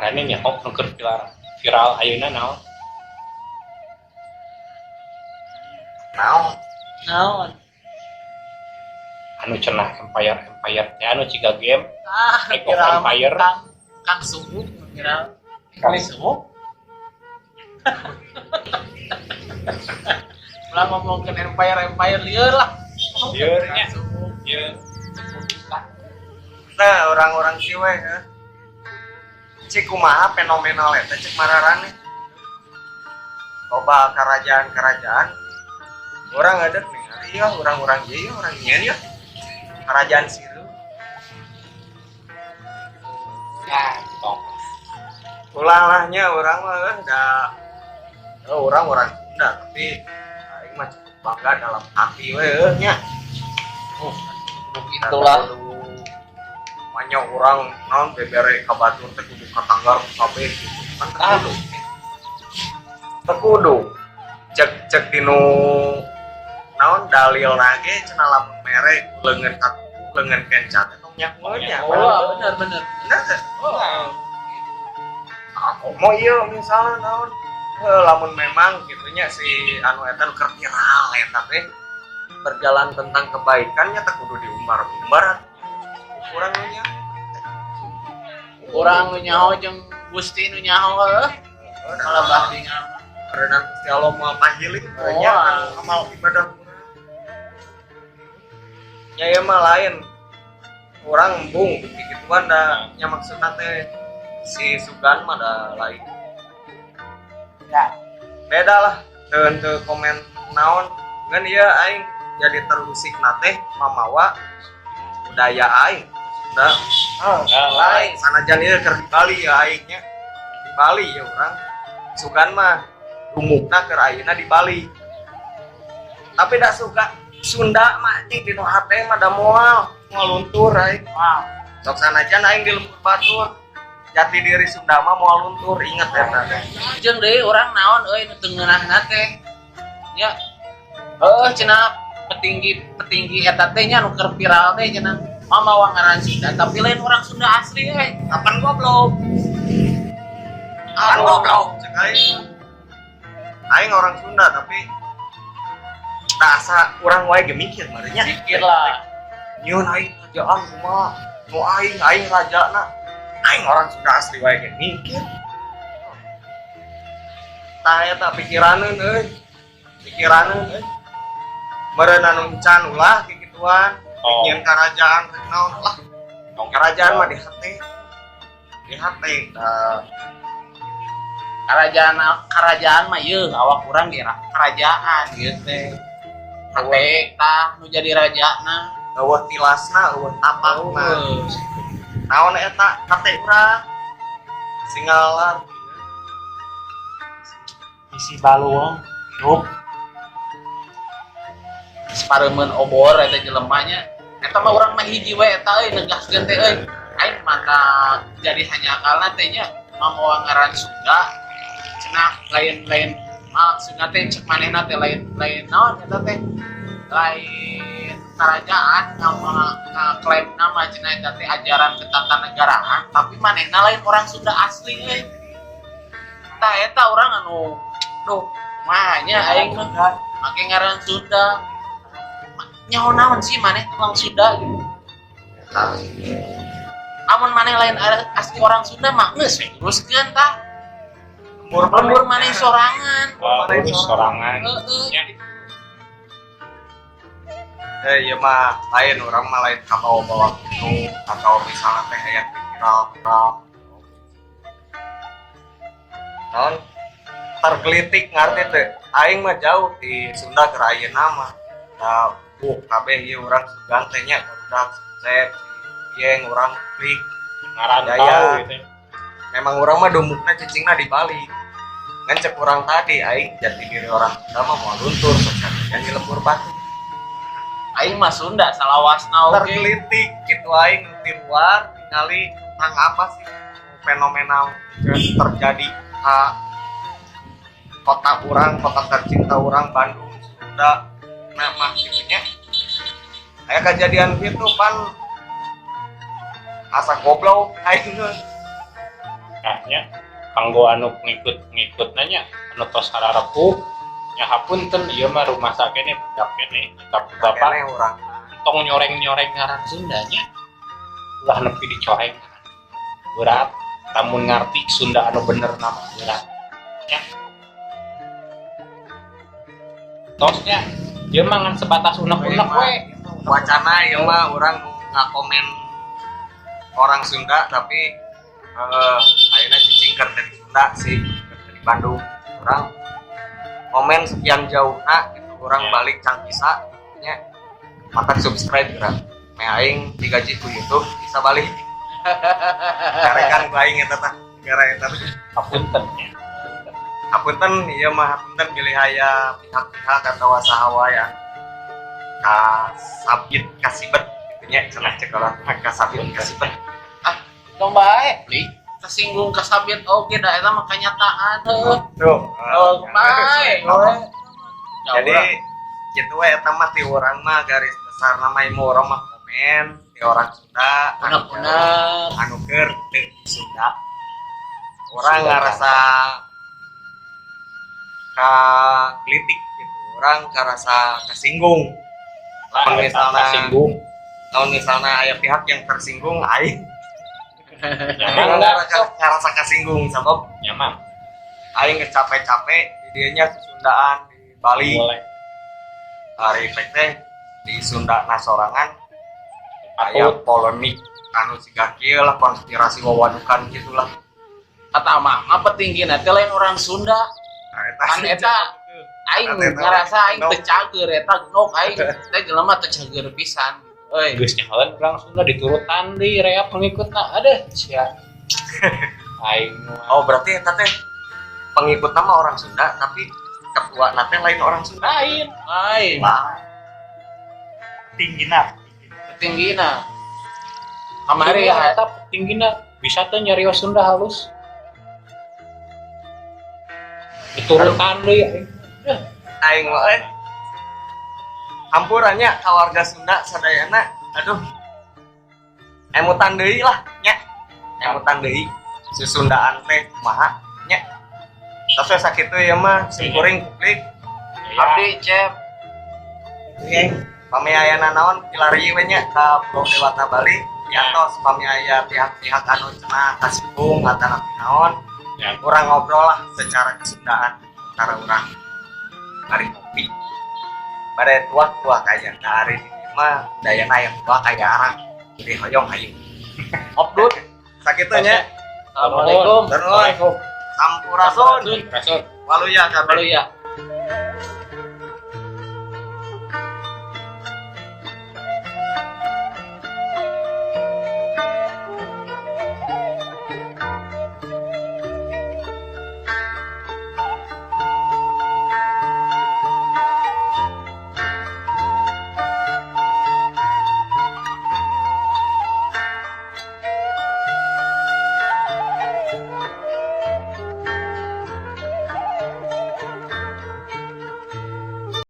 Ane nyahok nu keur viral ayeuna naon? Naon? Anu cenah Empire teh anu ciga game Age of Viral Empire. Kang Suhu viral. Kali Suhu. Ulah ngomongkeun Empire lieur lah. Lieur nya. Kang Suhu. Ieu Nah, orang-orang kiwe ya. Cik kumaha fenomenal eta cek mararane. Loba kerajaan-kerajaan. Orang ada nih, iya orang-orang ieu orang ieu ya. Kerajaan Siru. nah tong. Ulalahnya orang mah da orang Sunda tapi aing mah cukup bangga dalam hati we nya. Oh, itulah. Banyak orang naon bebere ka batur teh kudu katanggar kabeh gitu. Kan tekudu. Cek dinu naon dalil nage cenah lamun mere leungeun katuku leungeun kencat tong nyakeun nya. Oh, bener. Bener teh. Oh. Aku mau iya misalnya naon lamun memang gitunya si anu eta nu keur viral eta teh berjalan tentang kebaikannya teh kudu diumbar-umbar kurang nya Urang nu nyaho jeung Gusti nu nyaho heuh. Kalau bahdi ngama. karena Gusti Allah mau panggilin Oh, nya amal ibadah urang nya ieu mah lain urang embung gituan da nya maksudna teh si Sugan mah da lain Ya. beda lah teu komen naon ngan ieu aing jadi terusik nate mamawa budaya aing da lain sanajan ieu keur di Bali ya aingnya di Bali ya urang sugan mah umumna keur ayeuna di Bali tapi da suka Sunda mah di nu hate mah da moal luntur aing Wow. sok sanajan aing di lembur batur jati diri Sunda mah moal luntur inget eta Jeung deui urang naon euy nu teu ngeunahna teh. Nya. Heuh cenah petinggi eta teh nya nu keur viral teh cenah mamawa ngaran Sunda tapi lain orang Sunda asli euy. kapan goblok cek aing orang Sunda tapi asa urang wae ge mikir marenya Pikir lah. nyieun aing kerjaan kumaha nu aing rajana aing orang Sunda asli wae ge mikir tah eta pikiraneun euy meureun anu encan ulah kikituan nyieun karajaan naon lah kerajaan mah di hate Kerajaan mah ieu awak urang ge kerajaan ieu teh. Hate tah nu jadi rajana. eueuh tilasna eueuh tapakna naon eta hate urang singalar Isi baluang hidup sapareumeun obor eta jelemanya eta mah urang mah hiji we eta euy negaskeun teh euy aing mata jadi hanya akalna teh nya mamawa ngaran Sunda cenah lain maksudna teh cek manehna teh lain naon eta teh lain kerajaan nama klaim nama cenah eta teh ajaran ketatanegaraan tapi manehna lain orang Sunda asli euy tah eta urang anu duh mahanya aing mah make ngaran Sunda nyaho naon sih maneh orang Sunda gitu amun maneh lain asli orang Sunda mah geus we uruskeun tah lembur maneh sorangan Urus sorangan. heeh iya mah lain orang mah lain kabawa gitu atau misalnya teh aya viral non tergelitik ngarti teh aing mah jauh di Sunda keur ayeuna mah da kabeh ieu urang sugan teh nya barudak sukses yang urang klik Ngarantau gitu. memang urang mah dumukna cicingna di Bali kan cek urang tadi aing jati diri orang Sunda mah mau luntur sukses yang di lembur batu aing mah Sunda salawasna oge tergelitik gitu aing di luar ningali tentang apa sih fenomenal yang terjadi kota tercinta orang Bandung Sunda nah mah gitunya kayak kejadian gitu pan asa goblok aing Kayaknya kanggo anu ngikut nanya anu tos hararepuh nya hapunten ieu mah rumah sakene budak kene tapi bapak Makanya orang tong nyoreng-nyoreng ngaran Sundanya ulah nepi dicoreng berat tamun ngarti Sunda anu bener nama berat nya tosnya ieu mah ngan sebatas unek-unek we wacana ya mah orang ngakomen orang Sunda tapi ayeuna cicing keur dari Sunda sih dari Bandung orang komen sekian jauhna gitu orang Ya. balik can bisa nya mantap subscribe geura me aing digaji ku YouTube bisa balik karekan ku aing eta tah gara eta hapunten nya hapunten ieu mah hapunten pilih aya pihak-pihak atau sahawa ya kasabit kasibet gitu nya cenah cek orang kasabit kasibet Tong bae, li kesinggung kasabit oge da eta mah kenyataan heuh. tuh Oh, bae. jadi gitu we eta mah ti urang mah garis besar nama ieu urang mah komen ti orang Sunda unek-unek anu keur teu Sunda orang Sunda. ngarasa ka kritik gitu orang ngarasa kesinggung lah misalnya- singgung kalau misalnya ada pihak yang tersinggung aing nyaman enggak ngarasa kesinggung sabab nyaman aing capek-capek di dianya Sundaan di Bali boleh hari teh di Sunda nasorangan aya patut polemik anu siga kieu lah konspirasi wawadukan gitulah kata mah petinggina teh lain orang Sunda. Kan eta aing ngarasa aing teu cager eta nok aing teh jelema teu cager pisan. Euy, geus nyahoan urang Sunda diturutan di rea pengikutna ada sia aing mah oh berarti eta teh pengikut nama orang Sunda tapi ketua nate lain orang Sunda lain aing wah tinggina petinggina. Kamari ya eta tinggina bisa teh nyarios Sunda halus diturutan deui aing aing mah hampurannya ka warga Sunda sadayana aduh emutan deui lah nya emutan deui susundaan teh kumaha nya tos sakitu ya mah simkuring publik abdi cep pamiayana naon kilari we nya ka Pulau Dewata Bali yantos pamiaya pihak-pihak anu cenah kasinggung atana naon ya kurang ngobrol lah secara kesundaan antara orang hari kopi pada tua kaya nah hari ini mah dayana yang tua kaya arang jadi hoyong hayu Abdul. sakitunya Assalamualaikum. Assalamualaikum sampurasun Rasul waluya kabeh Halo ya.